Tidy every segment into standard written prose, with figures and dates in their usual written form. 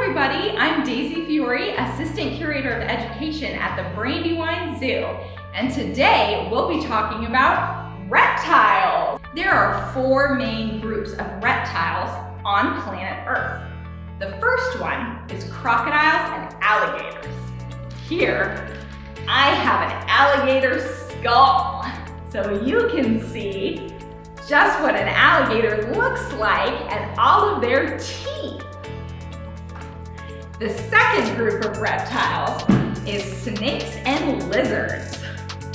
everybody, I'm Daisy Fiore, Assistant Curator of Education at the Brandywine Zoo, and today we'll be talking about reptiles. There are four main groups of reptiles on planet Earth. The first one is crocodiles and alligators. Here, I have an alligator skull, so you can see just what an alligator looks like and all of their teeth. The second group of reptiles is snakes and lizards.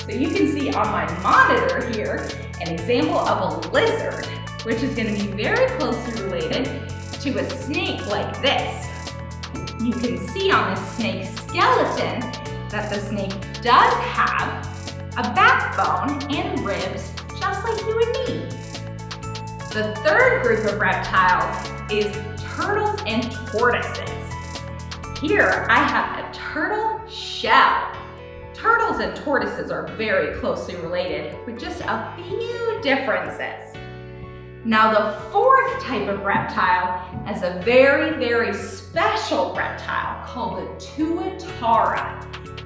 So you can see on my monitor here an example of a lizard, which is going to be very closely related to a snake like this. You can see on the snake's skeleton that the snake does have a backbone and ribs just like you and me. The third group of reptiles is turtles and tortoises. Here I have a turtle shell. Turtles and tortoises are very closely related with just a few differences. Now the fourth type of reptile is a very, very special reptile called the tuatara.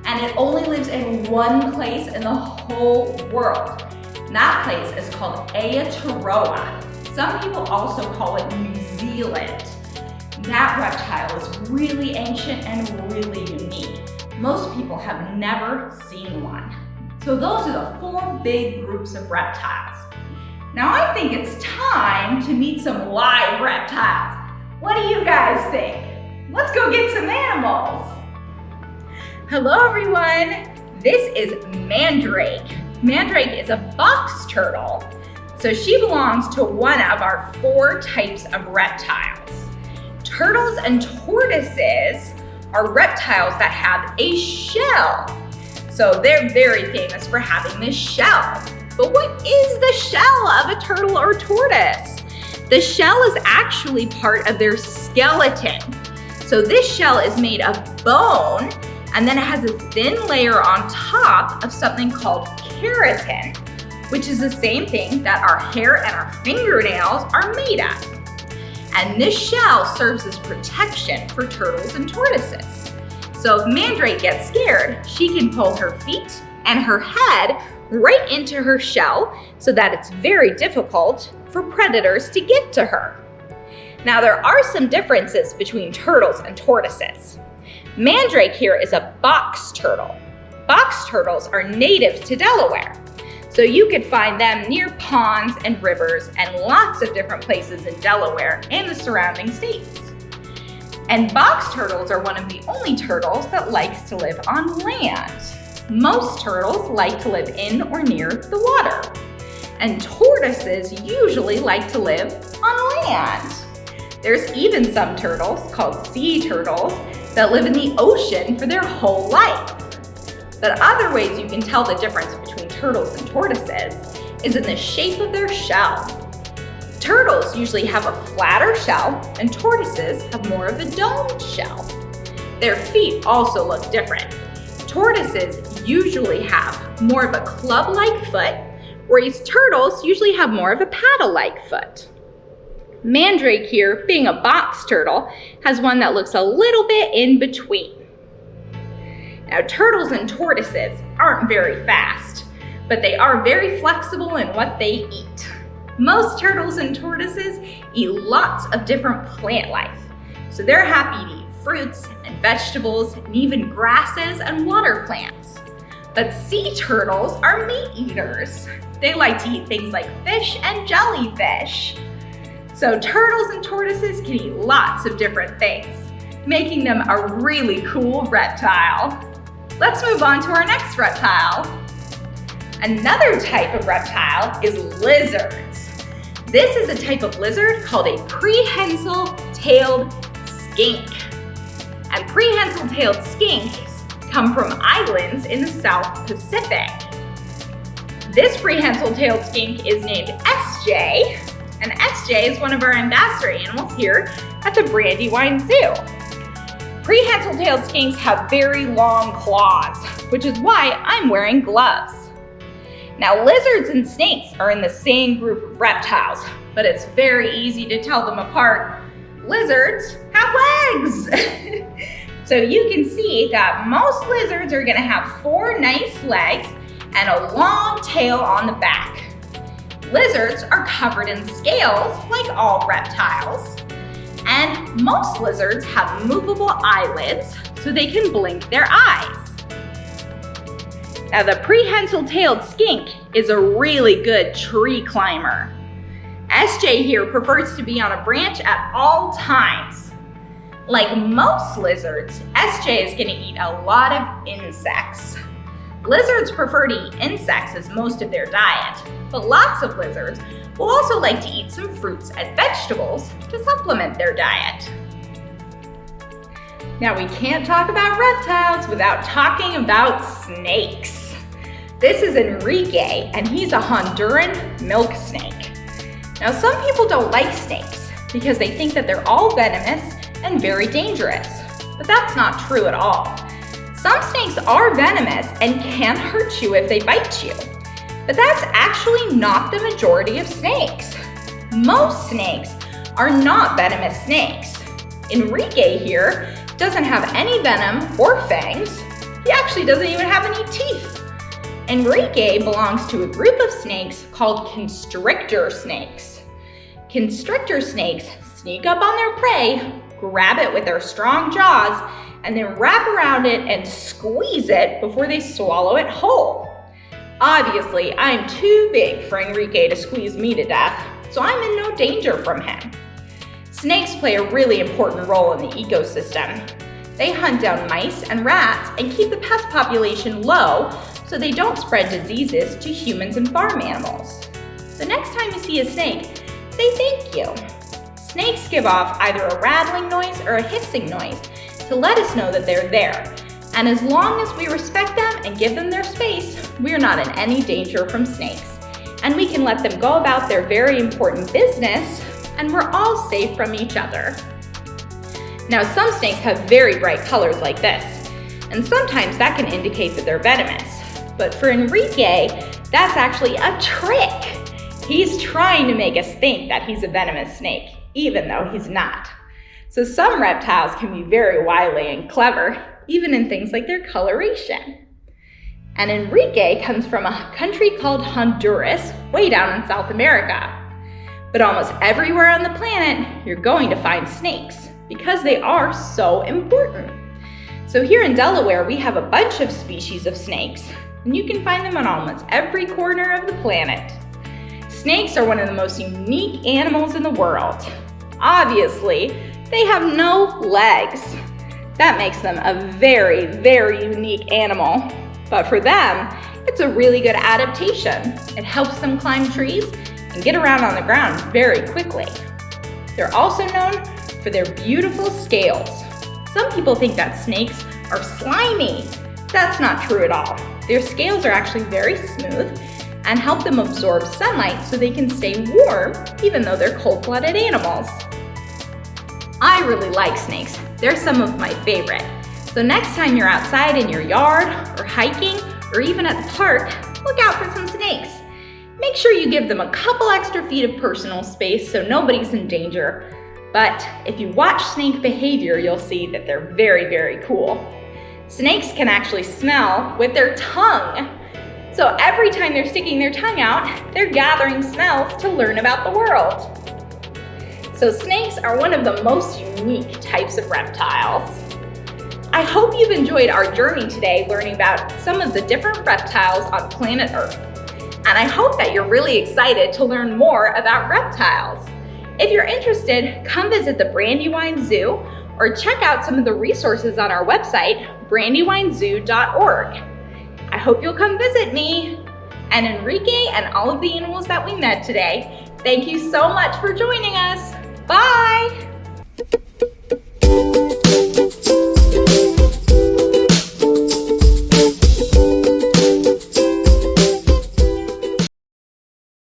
And it only lives in one place in the whole world. And that place is called Aotearoa. Some people also call it New Zealand. That reptile is really ancient and really unique. Most people have never seen one. So those are the four big groups of reptiles. Now I think it's time to meet some live reptiles. What do you guys think? Let's go get some animals. Hello everyone, this is Mandrake. Mandrake is a box turtle. So she belongs to one of our four types of reptiles. Turtles and tortoises are reptiles that have a shell. So they're very famous for having this shell. But what is the shell of a turtle or tortoise? The shell is actually part of their skeleton. So this shell is made of bone, and then it has a thin layer on top of something called keratin, which is the same thing that our hair and our fingernails are made of. And this shell serves as protection for turtles and tortoises. So if Mandrake gets scared, she can pull her feet and her head right into her shell so that it's very difficult for predators to get to her. Now there are some differences between turtles and tortoises. Mandrake here is a box turtle. Box turtles are native to Delaware. So you could find them near ponds and rivers and lots of different places in Delaware and the surrounding states. And box turtles are one of the only turtles that likes to live on land. Most turtles like to live in or near the water. And tortoises usually like to live on land. There's even some turtles called sea turtles that live in the ocean for their whole life. But other ways you can tell the difference between turtles and tortoises is in the shape of their shell. Turtles usually have a flatter shell and tortoises have more of a domed shell. Their feet also look different. Tortoises usually have more of a club-like foot, whereas turtles usually have more of a paddle-like foot. Mandrake here, being a box turtle, has one that looks a little bit in between. Now, turtles and tortoises aren't very fast, but they are very flexible in what they eat. Most turtles and tortoises eat lots of different plant life. So they're happy to eat fruits and vegetables and even grasses and water plants. But sea turtles are meat eaters. They like to eat things like fish and jellyfish. So turtles and tortoises can eat lots of different things, making them a really cool reptile. Let's move on to our next reptile. Another type of reptile is lizards. This is a type of lizard called a prehensile-tailed skink. And prehensile-tailed skinks come from islands in the South Pacific. This prehensile-tailed skink is named SJ, and SJ is one of our ambassador animals here at the Brandywine Zoo. Prehensile-tailed skinks have very long claws, which is why I'm wearing gloves. Now, lizards and snakes are in the same group of reptiles, but it's very easy to tell them apart. lizards have legs. So you can see that most lizards are gonna have 4 nice legs and a long tail on the back. Lizards are covered in scales like all reptiles. And most lizards have movable eyelids so they can blink their eyes. Now the prehensile-tailed skink is a really good tree climber. SJ here prefers to be on a branch at all times. Like most lizards, SJ is gonna eat a lot of insects. Lizards prefer to eat insects as most of their diet, but lots of lizards will also like to eat some fruits and vegetables to supplement their diet. Now we can't talk about reptiles without talking about snakes. This is Enrique, and he's a Honduran milk snake. Now some people don't like snakes because they think that they're all venomous and very dangerous, but that's not true at all. Some snakes are venomous and can hurt you if they bite you, but that's actually not the majority of snakes. Most snakes are not venomous snakes. Enrique here doesn't have any venom or fangs. He actually doesn't even have any teeth. Enrique belongs to a group of snakes called constrictor snakes. Constrictor snakes sneak up on their prey, grab it with their strong jaws, and then wrap around it and squeeze it before they swallow it whole. Obviously, I'm too big for Enrique to squeeze me to death, so I'm in no danger from him. Snakes play a really important role in the ecosystem. They hunt down mice and rats and keep the pest population low so they don't spread diseases to humans and farm animals. The next time you see a snake, say thank you. Snakes give off either a rattling noise or a hissing noise to let us know that they're there. And as long as we respect them and give them their space, we're not in any danger from snakes. And we can let them go about their very important business, and we're all safe from each other. Now, some snakes have very bright colors like this, and sometimes that can indicate that they're venomous. But for Enrique, that's actually a trick. He's trying to make us think that he's a venomous snake, even though he's not. So some reptiles can be very wily and clever, even in things like their coloration. And Enrique comes from a country called Honduras, way down in South America. But almost everywhere on the planet, you're going to find snakes because they are so important. So here in Delaware, we have a bunch of species of snakes, and you can find them on almost every corner of the planet. Snakes are one of the most unique animals in the world. Obviously, they have no legs. That makes them a very, very unique animal. But for them, it's a really good adaptation. It helps them climb trees and get around on the ground very quickly. They're also known for their beautiful scales. Some people think that snakes are slimy. That's not true at all. Their scales are actually very smooth and help them absorb sunlight so they can stay warm even though they're cold-blooded animals. I really like snakes. They're some of my favorite. So next time you're outside in your yard or hiking or even at the park, look out for some snakes. Make sure you give them a couple extra feet of personal space so nobody's in danger. But if you watch snake behavior, you'll see that they're very, very cool. Snakes can actually smell with their tongue. So every time they're sticking their tongue out, they're gathering smells to learn about the world. So snakes are one of the most unique types of reptiles. I hope you've enjoyed our journey today learning about some of the different reptiles on planet Earth. And I hope that you're really excited to learn more about reptiles. If you're interested, come visit the Brandywine Zoo or check out some of the resources on our website, brandywinezoo.org. I hope you'll come visit me. And Enrique and all of the animals that we met today, thank you so much for joining us. Bye!